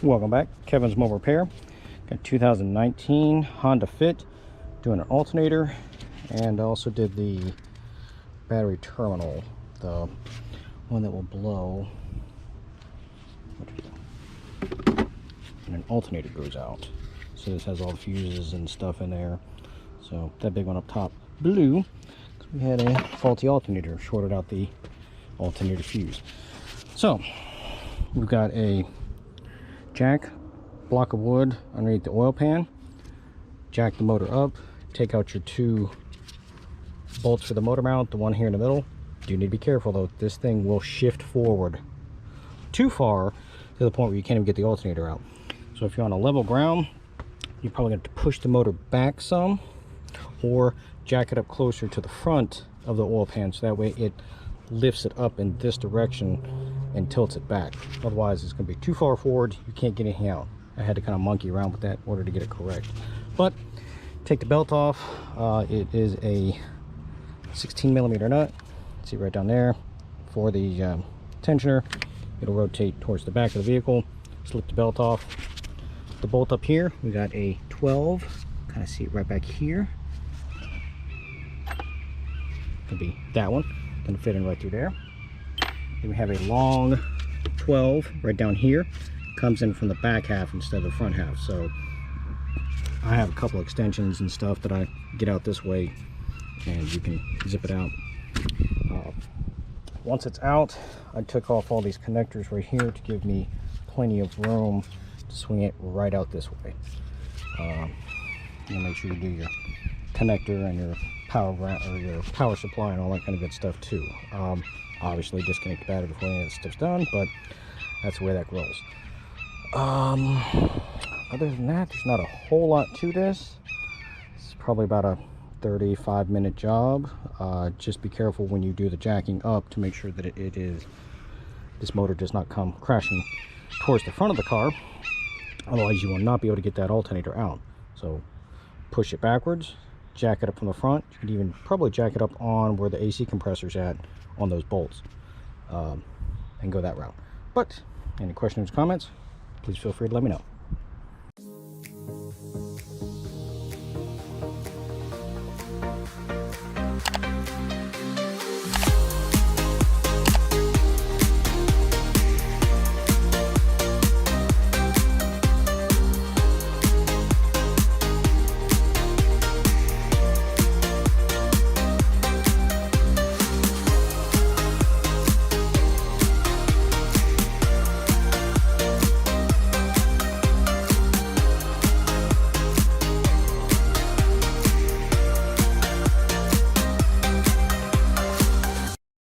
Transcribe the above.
Welcome back, Kevin's Mobile Repair. Got 2019 Honda Fit, doing an alternator, and also did the battery terminal, the one that will blow and an alternator goes out. So this has all the fuses and stuff in there. So that big one up top blew because we had a faulty alternator, shorted out the alternator fuse. So we've got a jack, block of wood underneath the oil pan, jack the motor up, take out your two bolts for the motor mount, the one here in the middle. You need to be careful though, this thing will shift forward too far to the point where you can't even get the alternator out. So if you're on a level ground, you're probably going to push the motor back some, or jack it up closer to the front of the oil pan so that way it lifts it up in this direction and tilts it back. Otherwise it's going to be too far forward, you can't get anything out. I had to kind of monkey around with that in order to get it correct. But take the belt off. It is a 16mm nut. See right down there for the tensioner. It'll rotate towards the back of the vehicle. Slip the belt off. The bolt up here, we got a 12. Kind of see it right back here. Could be that one. Gonna fit in right through there. Then we have a long 12 right down here. Comes in from the back half instead of the front half. So I have a couple extensions and stuff that I get out this way, and you can zip it out. Once it's out, I took off all these connectors right here to give me plenty of room to swing it right out this way. You make sure you do your connector and your power ground or your power supply and all that kind of good stuff too. Obviously disconnect the battery before any of this stuff's done, but that's the way that rolls. Other than that, there's not a whole lot to this. It's probably about a 35-minute job. Just be careful when you do the jacking up to make sure that this motor does not come crashing towards the front of the car. Otherwise you will not be able to get that alternator out. So push it backwards, jack it up from the front. You can even probably jack it up on where the AC compressor's at on those bolts, and go that route. But any questions or comments, please feel free to let me know.